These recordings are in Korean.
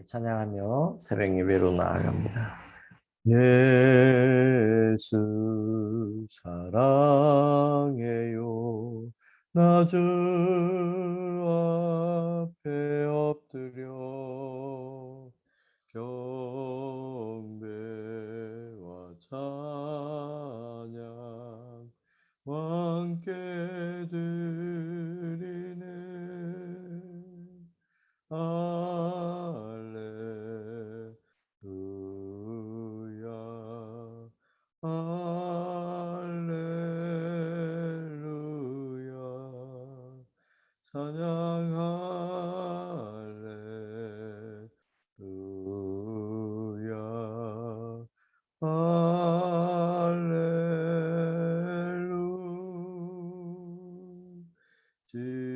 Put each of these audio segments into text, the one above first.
찬양하며 새벽 예배로 나아갑니다. 예수 사랑해요. 나 주 앞에 엎드려 경배와 찬양 함께 드리네. 할렐루야, 할렐루야, 찬양 할렐루야, 할렐루야. Jesus,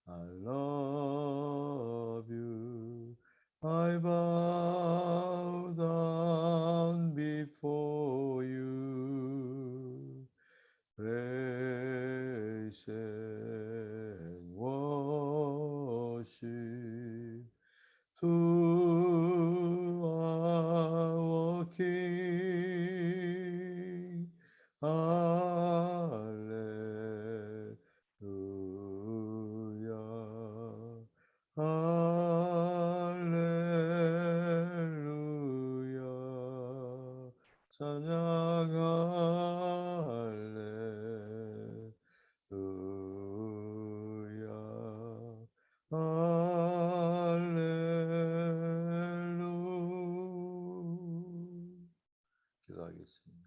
I love you. I bow down before you. Praise and worship to our King. 할렐루야, 할렐루야, 찬양 할렐루야, 할렐루야. 기도하겠습니다.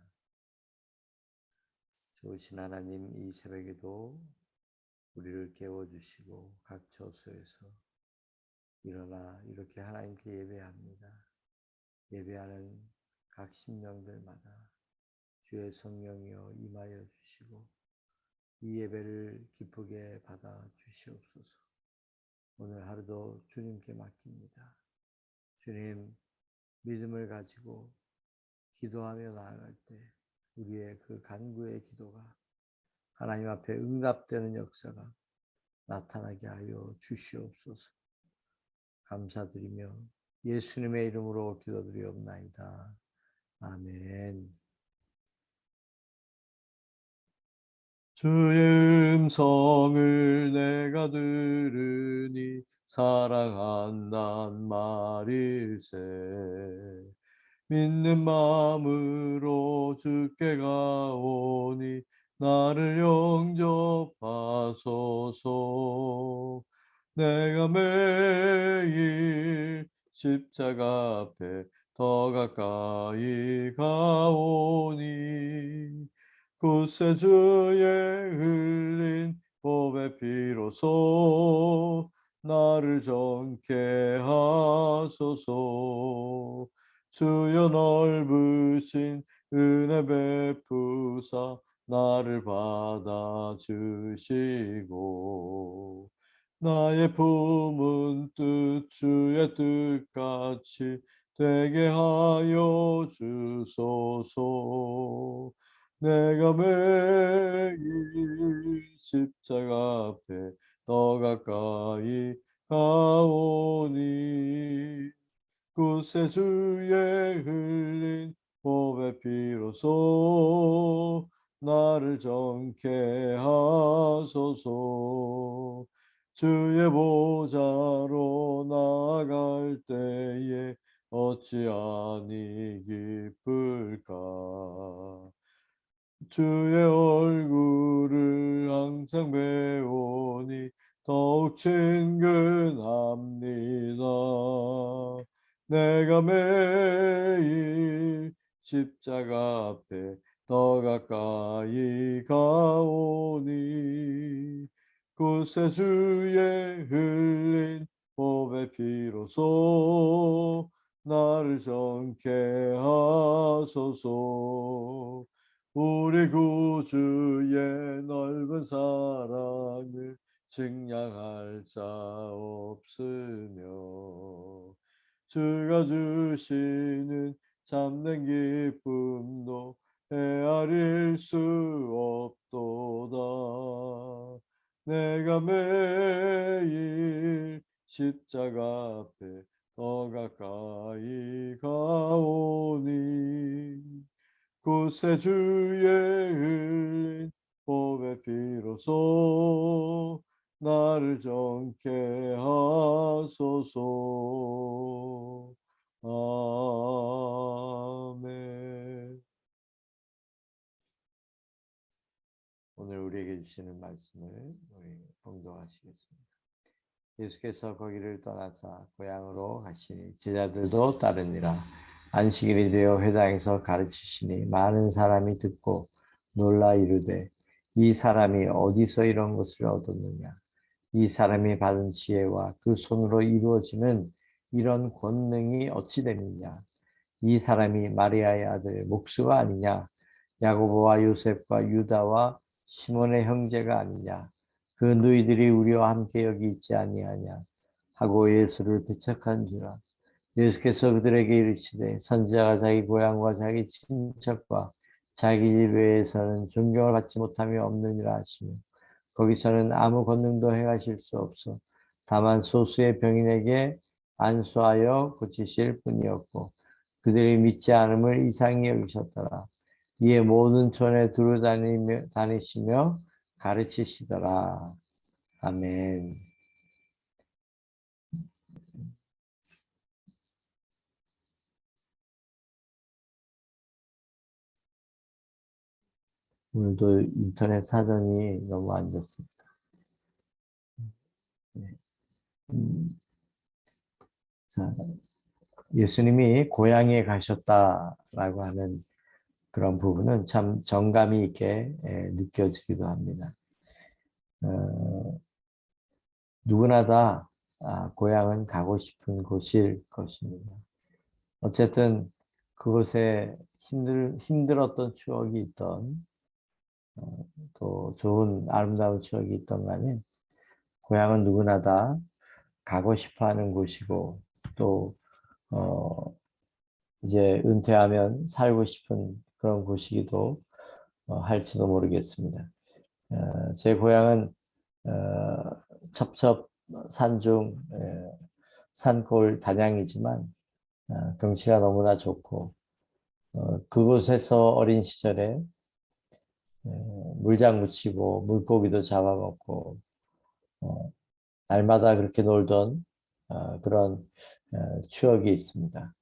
좋으신 하나님, 이 새벽에도 우리를 깨워주시고 각 처소에서 일어나 이렇게 하나님께 예배합니다. 예배하는 각 심령들마다 주의 성령이여 임하여 주시고 이 예배를 기쁘게 받아 주시옵소서. 오늘 하루도 주님께 맡깁니다. 주님, 믿음을 가지고 기도하며 나아갈 때 우리의 그 간구의 기도가 하나님 앞에 응답되는 역사가 나타나게 하여 주시옵소서. 감사드리며 예수님의 이름으로 기도드리옵나이다. 아멘. 주의 음성을 내가 들으니 사랑한단 말일세. 믿는 마음으로 주께 가오니 나를 영접하소서. 내가 매일 십자가 앞에 더 가까이 가오니 구세주의 흘린 보배 피로소 나를 정케 하소서. 주여 넓으신 은혜 베푸사 나를 받아주시고 나의 품은 뜻 주의 뜻같이 되게 하여 주소서. 내가 매일 십자가 앞에 더 가까이 가오니 구세주의 흘린 보배 피로소 나를 정케 하소서. 주의 보좌로 나아갈 때에 어찌하니 기쁠까. 주의 얼굴을 항상 배우니 더욱 친근합니다. 내가 매일 십자가 앞에 더 가까이 가오니 구세주의 흘린 보배 피로소 나를 정케 하소서. 우리 구주의 넓은 사랑을 증량할 자 없으며 주가 주시는 참된 기쁨도 헤아릴 수 없도다. 내가 매일 십자가 앞에 더 가까이 가오니 구세 주의 흘린 보배 피로써 나를 정케 하소서. 아멘. 오늘 우리에게 주시는 말씀을 우리 봉독하시겠습니다. 예수께서 거기를 떠나사 고향으로 가시니 제자들도 따르니라. 안식일이 되어 회당에서 가르치시니 많은 사람이 듣고 놀라 이르되 이 사람이 어디서 이런 것을 얻었느냐. 이 사람이 받은 지혜와 그 손으로 이루어지는 이런 권능이 어찌 됨이냐. 이 사람이 마리아의 아들 목수가 아니냐. 야고보와 요셉과 유다와 시몬의 형제가 아니냐. 그 너희들이 우리와 함께 여기 있지 아니하냐 하고 예수를 배척한지라. 예수께서 그들에게 이르시되 선지자가 자기 고향과 자기 친척과 자기 집 외에서는 존경을 받지 못함이 없느니라 하시며 거기서는 아무 권능도 행하실 수 없어 다만 소수의 병인에게 안수하여 고치실 뿐이었고 그들이 믿지 않음을 이상히 여기셨더라. 이에 모든 촌에 두루 다니시며 가르치시더라. 아멘. 오늘도 인터넷 사전이 너무 안 좋습니다. 네. 자, 예수님이 고향에 가셨다라고 하는 그런 부분은 참 정감이 있게 느껴지기도 합니다. 누구나 다 고향은 가고 싶은 곳일 것입니다. 어쨌든 그곳에 힘들었던 추억이 있던 또 좋은 아름다운 추억이 있던 간에 고향은 누구나 다 가고 싶어하는 곳이고 또 이제 은퇴하면 살고 싶은 그런 곳이기도 할지도 모르겠습니다. 제 고향은 첩첩 산중 산골 단양이지만 경치가 너무나 좋고 그곳에서 어린 시절에 물장구 치고 물고기도 잡아먹고 날마다 그렇게 놀던 그런 추억이 있습니다.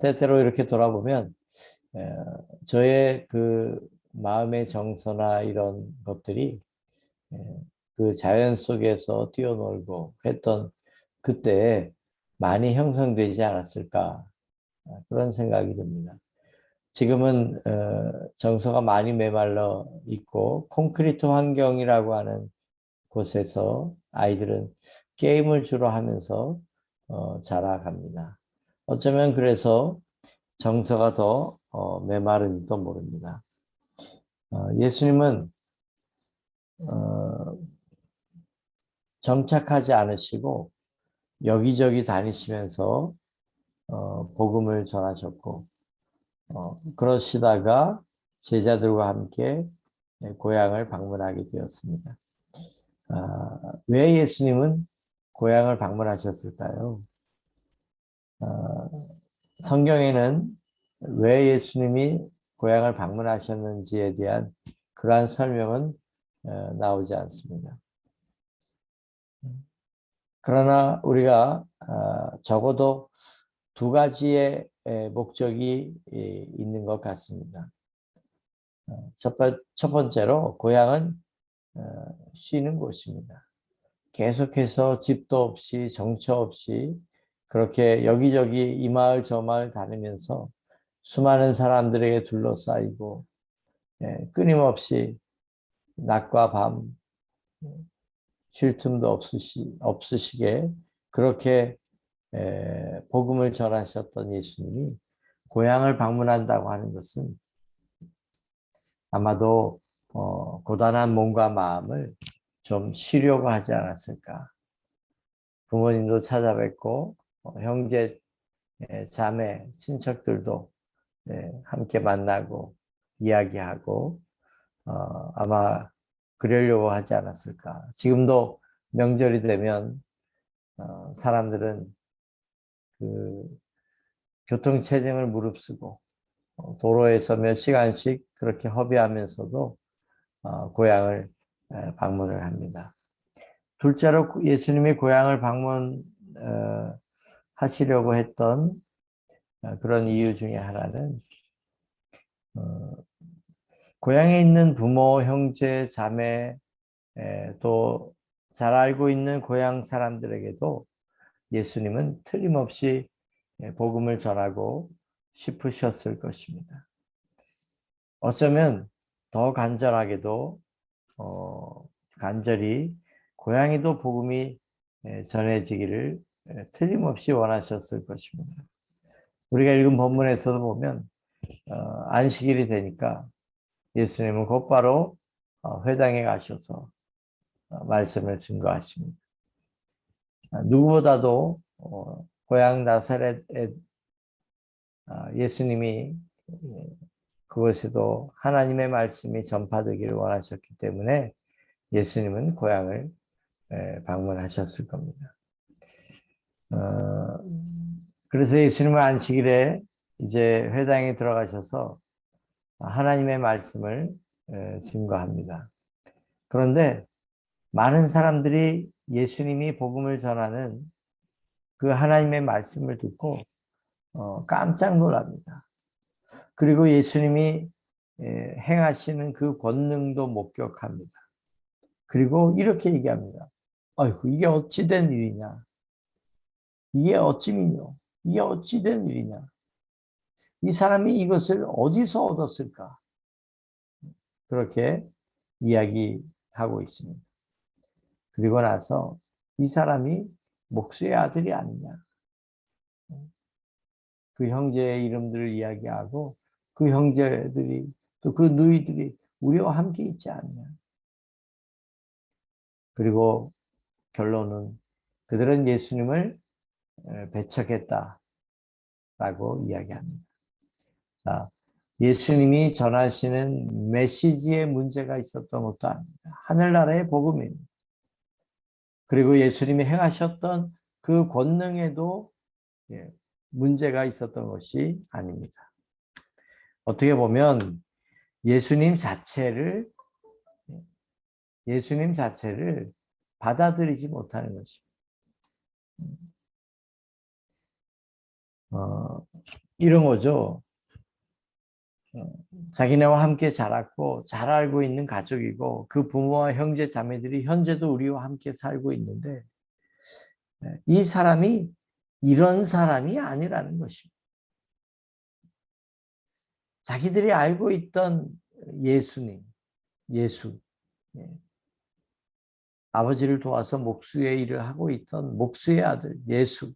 때때로 이렇게 돌아보면 저의 그 마음의 정서나 이런 것들이 그 자연 속에서 뛰어놀고 했던 그때에 많이 형성되지 않았을까 그런 생각이 듭니다. 지금은 정서가 많이 메말라 있고 콘크리트 환경이라고 하는 곳에서 아이들은 게임을 주로 하면서 자라갑니다. 어쩌면 그래서 정서가 더 메마른지도 모릅니다. 예수님은 정착하지 않으시고 여기저기 다니시면서 복음을 전하셨고 그러시다가 제자들과 함께 고향을 방문하게 되었습니다. 왜 예수님은 고향을 방문하셨을까요? 성경에는 왜 예수님이 고향을 방문하셨는지에 대한 그러한 설명은 나오지 않습니다. 그러나 우리가 적어도 두 가지의 목적이 있는 것 같습니다. 첫 번째로 고향은 쉬는 곳입니다. 계속해서 집도 없이 정처 없이 그렇게 여기저기 이 마을 저 마을 다니면서 수많은 사람들에게 둘러싸이고 끊임없이 낮과 밤 쉴 틈도 없으시게 그렇게 복음을 전하셨던 예수님이 고향을 방문한다고 하는 것은 아마도 고단한 몸과 마음을 좀 쉬려고 하지 않았을까. 부모님도 찾아뵙고 형제, 자매, 친척들도 함께 만나고 이야기하고 아마 그러려고 하지 않았을까. 지금도 명절이 되면 사람들은 그 교통체증을 무릅쓰고 도로에서 몇 시간씩 그렇게 허비하면서도 고향을 방문을 합니다. 둘째로 예수님이 고향을 방문하시려고 했던 그런 이유 중에 하나는 고향에 있는 부모, 형제, 자매, 또 잘 알고 있는 고향 사람들에게도 예수님은 틀림없이 복음을 전하고 싶으셨을 것입니다. 어쩌면 더 간절하게도 간절히 고향에도 복음이 전해지기를 틀림없이 원하셨을 것입니다. 우리가 읽은 본문에서도 보면 안식일이 되니까 예수님은 곧바로 회당에 가셔서 말씀을 증거하십니다. 누구보다도 고향 나사렛에 예수님이 그곳에도 하나님의 말씀이 전파되기를 원하셨기 때문에 예수님은 고향을 방문하셨을 겁니다. 그래서 예수님은 안식일에 이제 회당에 들어가셔서 하나님의 말씀을 증거합니다. 그런데 많은 사람들이 예수님이 복음을 전하는 그 하나님의 말씀을 듣고 깜짝 놀랍니다. 그리고 예수님이 행하시는 그 권능도 목격합니다. 그리고 이렇게 얘기합니다. 아이고, 이게 어찌 된 일이냐? 이게 어찌미뇨? 이게 어찌 된 일이냐? 이 사람이 이것을 어디서 얻었을까? 그렇게 이야기하고 있습니다. 그리고 나서 이 사람이 목수의 아들이 아니냐? 그 형제의 이름들을 이야기하고 그 형제들이 또 그 누이들이 우리와 함께 있지 않냐? 그리고 결론은 그들은 예수님을 배척했다라고 이야기합니다. 자, 예수님이 전하시는 메시지에 문제가 있었던 것도 아닙니다. 하늘나라의 복음입니다. 그리고 예수님이 행하셨던 그 권능에도 문제가 있었던 것이 아닙니다. 어떻게 보면 예수님 자체를 받아들이지 못하는 것입니다. 이런 거죠. 자기네와 함께 자랐고 잘 알고 있는 가족이고 그 부모와 형제 자매들이 현재도 우리와 함께 살고 있는데 이 사람이 이런 사람이 아니라는 것입니다. 자기들이 알고 있던 예수님, 예수, 아버지를 도와서 목수의 일을 하고 있던 목수의 아들 예수.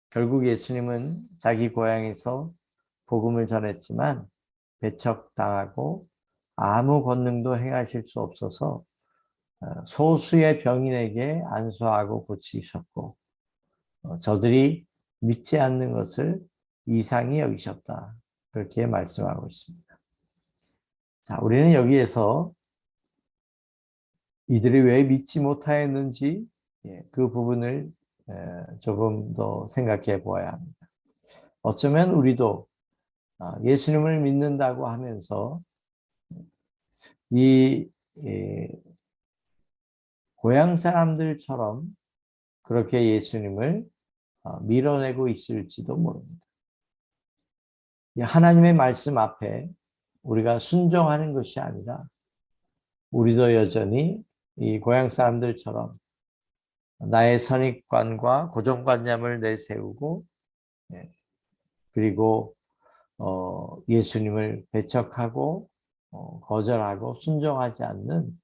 결국 예수님은 자기 고향에서 복음을 전했지만 배척당하고 아무 권능도 행하실 수 없어서 소수의 병인에게 안수하고 고치셨고 저들이 믿지 않는 것을 이상히 여기셨다. 그렇게 말씀하고 있습니다. 자, 우리는 여기에서 이들이 왜 믿지 못하였는지 그 부분을 조금 더 생각해 보아야 합니다. 어쩌면 우리도 예수님을 믿는다고 하면서 이 고향 사람들처럼 그렇게 예수님을 밀어내고 있을지도 모릅니다. 하나님의 말씀 앞에 우리가 순종하는 것이 아니라 우리도 여전히 이 고향 사람들처럼 나의 선입관과 고정관념을 내세우고 그리고 예수님을 배척하고 거절하고 순종하지 않는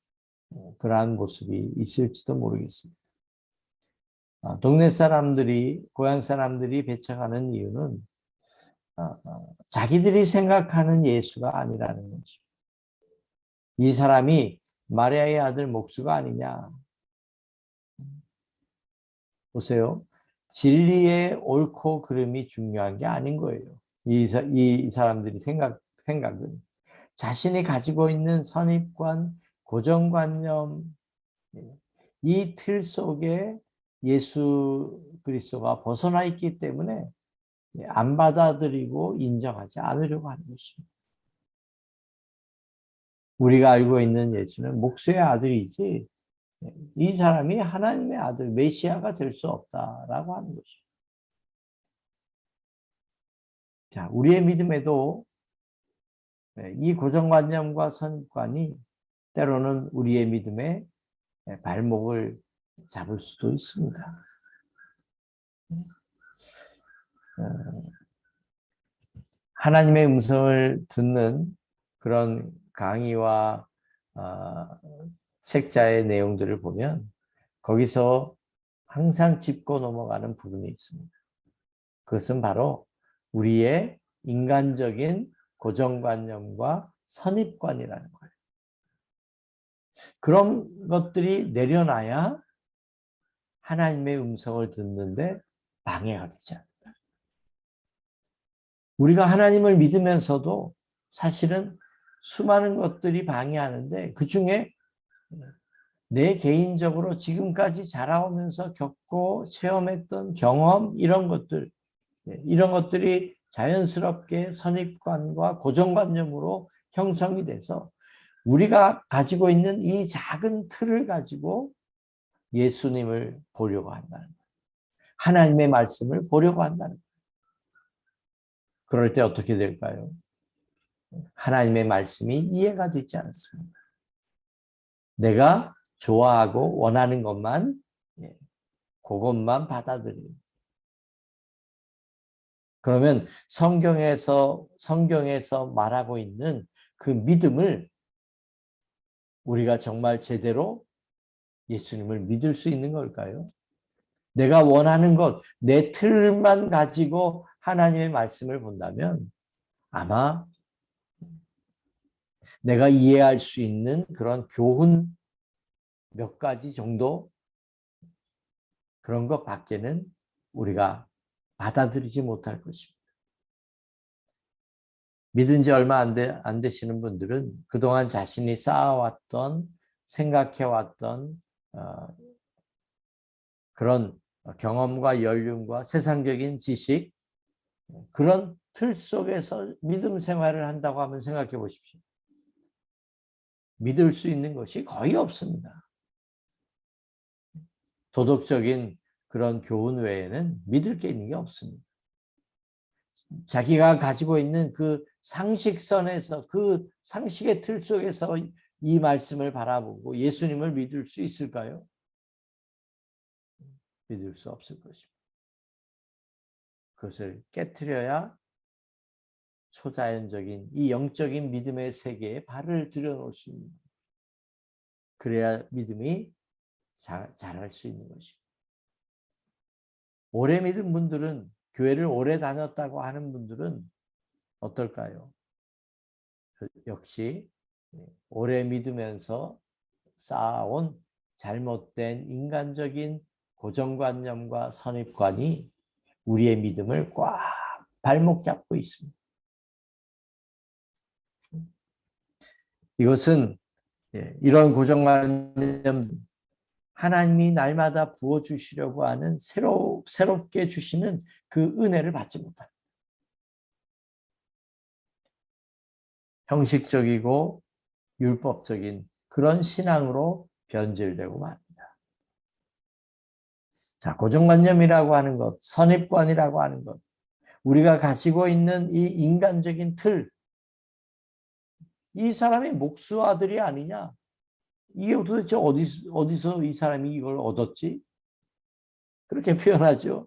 그러한 모습이 있을지도 모르겠습니다. 동네 사람들이 고향 사람들이 배척하는 이유는 자기들이 생각하는 예수가 아니라는 것입니다. 이 사람이 마리아의 아들 목수가 아니냐. 보세요. 진리의 옳고 그름이 중요한 게 아닌 거예요. 이 사람들이 생각은 자신이 가지고 있는 선입관, 고정관념, 이 틀 속에 예수 그리스도가 벗어나 있기 때문에 안 받아들이고 인정하지 않으려고 하는 것입니다. 우리가 알고 있는 예수는 목수의 아들이지 이 사람이 하나님의 아들, 메시아가 될 수 없다라고 하는 것입니다. 자, 우리의 믿음에도 이 고정관념과 선입관이 때로는 우리의 믿음의 발목을 잡을 수도 있습니다. 하나님의 음성을 듣는 그런 강의와 책자의 내용들을 보면 거기서 항상 짚고 넘어가는 부분이 있습니다. 그것은 바로 우리의 인간적인 고정관념과 선입관이라는 거예요. 그런 것들이 내려놔야 하나님의 음성을 듣는데 방해가 되지 않는다. 우리가 하나님을 믿으면서도 사실은 수많은 것들이 방해하는데 그중에 내 개인적으로 지금까지 자라오면서 겪고 체험했던 경험 이런 것들이 자연스럽게 선입관과 고정관념으로 형성이 돼서 우리가 가지고 있는 이 작은 틀을 가지고 예수님을 보려고 한다는 거예요. 하나님의 말씀을 보려고 한다는 거예요. 그럴 때 어떻게 될까요? 하나님의 말씀이 이해가 되지 않습니다. 내가 좋아하고 원하는 것만 그것만 받아들입니다. 그러면 성경에서 말하고 있는 그 믿음을 우리가 정말 제대로 예수님을 믿을 수 있는 걸까요? 내가 원하는 것, 내 틀만 가지고 하나님의 말씀을 본다면 아마 내가 이해할 수 있는 그런 교훈 몇 가지 정도 그런 것 밖에는 우리가 받아들이지 못할 것입니다. 믿은 지 얼마 안 되시는 분들은 그동안 자신이 쌓아왔던 생각해왔던 그런 경험과 연륜과 세상적인 지식 그런 틀 속에서 믿음 생활을 한다고 하면 생각해 보십시오. 믿을 수 있는 것이 거의 없습니다. 도덕적인 그런 교훈 외에는 믿을 게 있는 게 없습니다. 자기가 가지고 있는 그 상식선에서 그 상식의 틀 속에서 이 말씀을 바라보고 예수님을 믿을 수 있을까요? 믿을 수 없을 것입니다. 그것을 깨트려야 초자연적인 이 영적인 믿음의 세계에 발을 들여놓을 수 있는 거예요. 그래야 믿음이 자랄 수 있는 것입니다. 오래 믿은 분들은 교회를 오래 다녔다고 하는 분들은 어떨까요? 역시 오래 믿으면서 쌓아온 잘못된 인간적인 고정관념과 선입관이 우리의 믿음을 꽉 발목 잡고 있습니다. 이것은 이런 고정관념 하나님이 날마다 부어주시려고 하는 새롭게 주시는 그 은혜를 받지 못합니다. 형식적이고 율법적인 그런 신앙으로 변질되고 맙니다. 자, 고정관념이라고 하는 것, 선입관이라고 하는 것, 우리가 가지고 있는 이 인간적인 틀, 이 사람이 목수 아들이 아니냐? 이게 도대체 어디서 이 사람이 이걸 얻었지? 그렇게 표현하죠.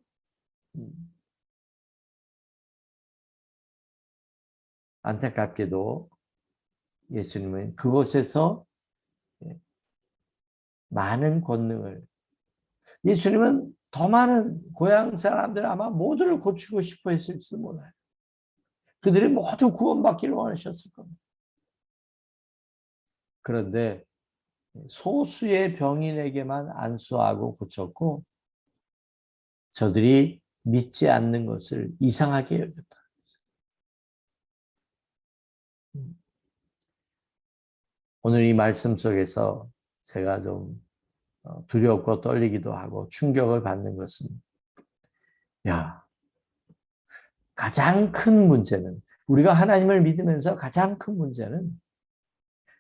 안타깝게도 예수님은 그곳에서 많은 권능을 예수님은 더 많은 고향 사람들 아마 모두를 고치고 싶어 했을지도 몰라요. 그들이 모두 구원받기를 원하셨을 겁니다. 그런데 소수의 병인에게만 안수하고 고쳤고 저들이 믿지 않는 것을 이상하게 여겼다. 오늘 이 말씀 속에서 제가 좀 두렵고 떨리기도 하고 충격을 받는 것은, 야, 가장 큰 문제는, 우리가 하나님을 믿으면서 가장 큰 문제는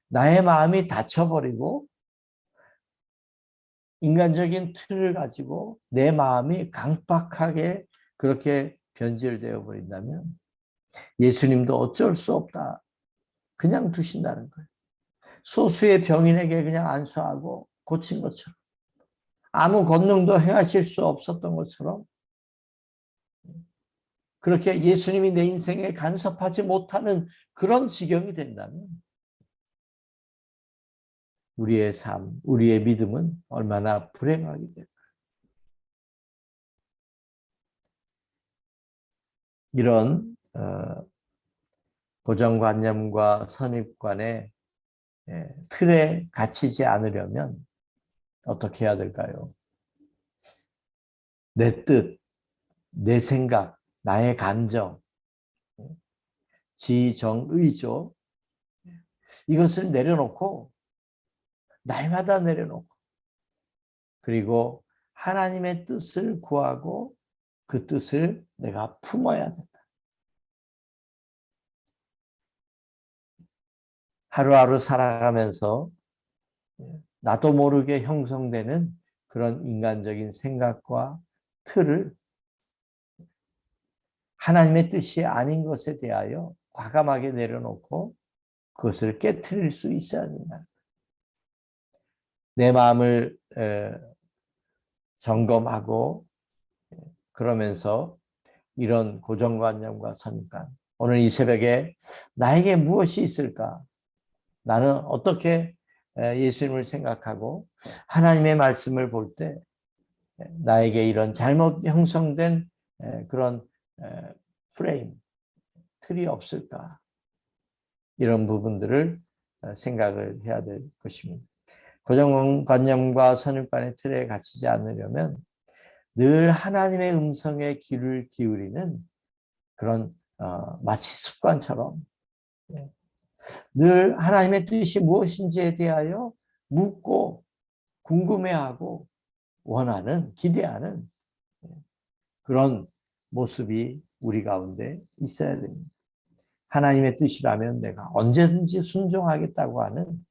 나의 마음이 닫혀버리고 인간적인 틀을 가지고 내 마음이 강박하게 그렇게 변질되어 버린다면 예수님도 어쩔 수 없다. 그냥 두신다는 거예요. 소수의 병인에게 그냥 안수하고 고친 것처럼, 아무 권능도 행하실 수 없었던 것처럼, 그렇게 예수님이 내 인생에 간섭하지 못하는 그런 지경이 된다면 우리의 삶, 우리의 믿음은 얼마나 불행하게 될까. 이런 고정관념과 선입관의 틀에 갇히지 않으려면 어떻게 해야 될까요? 내 뜻, 내 생각, 나의 감정, 지정의죠. 이것을 내려놓고, 날마다 내려놓고, 그리고 하나님의 뜻을 구하고 그 뜻을 내가 품어야 된다. 하루하루 살아가면서 나도 모르게 형성되는 그런 인간적인 생각과 틀을 하나님의 뜻이 아닌 것에 대하여 과감하게 내려놓고 그것을 깨트릴 수 있어야 된다. 내 마음을 점검하고 그러면서 이런 고정관념과 선입관, 오늘 이 새벽에 나에게 무엇이 있을까? 나는 어떻게 예수님을 생각하고 하나님의 말씀을 볼 때 나에게 이런 잘못 형성된 그런 프레임, 틀이 없을까? 이런 부분들을 생각을 해야 될 것입니다. 고정관념과 선입관의 틀에 갇히지 않으려면 늘 하나님의 음성에 귀를 기울이는 그런 마치 습관처럼 늘 하나님의 뜻이 무엇인지에 대하여 묻고 궁금해하고 원하는, 기대하는 그런 모습이 우리 가운데 있어야 됩니다. 하나님의 뜻이라면 내가 언제든지 순종하겠다고 하는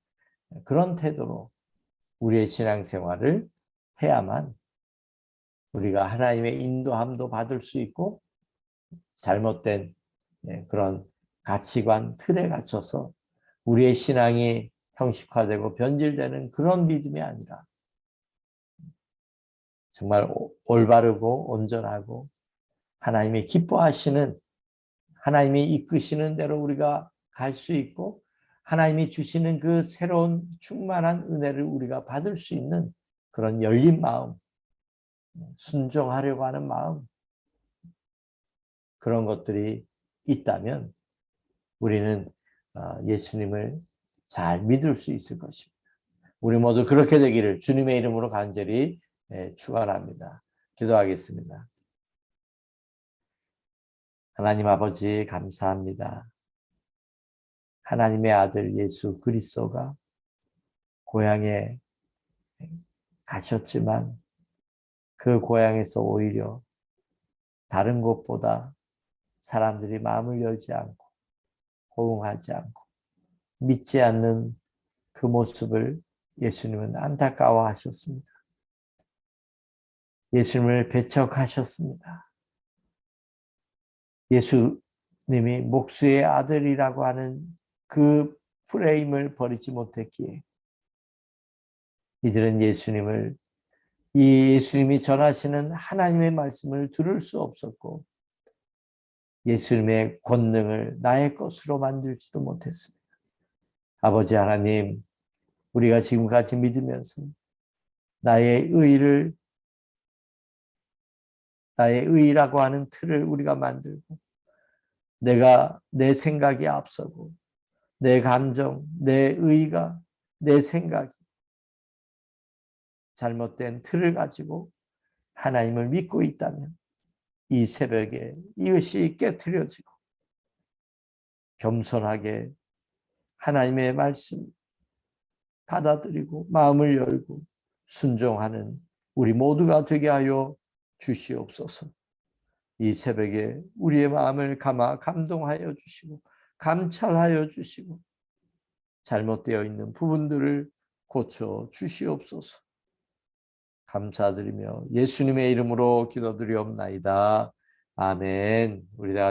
그런 태도로 우리의 신앙생활을 해야만 우리가 하나님의 인도함도 받을 수 있고 잘못된 그런 가치관 틀에 갇혀서 우리의 신앙이 형식화되고 변질되는 그런 믿음이 아니라 정말 올바르고 온전하고 하나님이 기뻐하시는, 하나님이 이끄시는 대로 우리가 갈 수 있고 하나님이 주시는 그 새로운 충만한 은혜를 우리가 받을 수 있는 그런 열린 마음, 순종하려고 하는 마음, 그런 것들이 있다면 우리는 예수님을 잘 믿을 수 있을 것입니다. 우리 모두 그렇게 되기를 주님의 이름으로 간절히 축원합니다. 기도하겠습니다. 하나님 아버지 감사합니다. 하나님의 아들 예수 그리스도가 고향에 가셨지만 그 고향에서 오히려 다른 곳보다 사람들이 마음을 열지 않고 호응하지 않고 믿지 않는 그 모습을 예수님은 안타까워하셨습니다. 예수님을 배척하셨습니다. 예수님이 목수의 아들이라고 하는 그 프레임을 버리지 못했기에 이들은 예수님이 전하시는 하나님의 말씀을 들을 수 없었고 예수님의 권능을 나의 것으로 만들지도 못했습니다. 아버지 하나님, 우리가 지금까지 믿으면서 나의 의라고 하는 틀을 우리가 만들고 내 생각이 앞서고 내 감정, 내 의가, 내 생각이 잘못된 틀을 가지고 하나님을 믿고 있다면 이 새벽에 이것이 깨트려지고 겸손하게 하나님의 말씀, 받아들이고 마음을 열고 순종하는 우리 모두가 되게 하여 주시옵소서. 이 새벽에 우리의 마음을 감동하여 주시고 감찰하여 주시고 잘못되어 있는 부분들을 고쳐 주시옵소서. 감사드리며 예수님의 이름으로 기도드리옵나이다. 아멘. 우리 다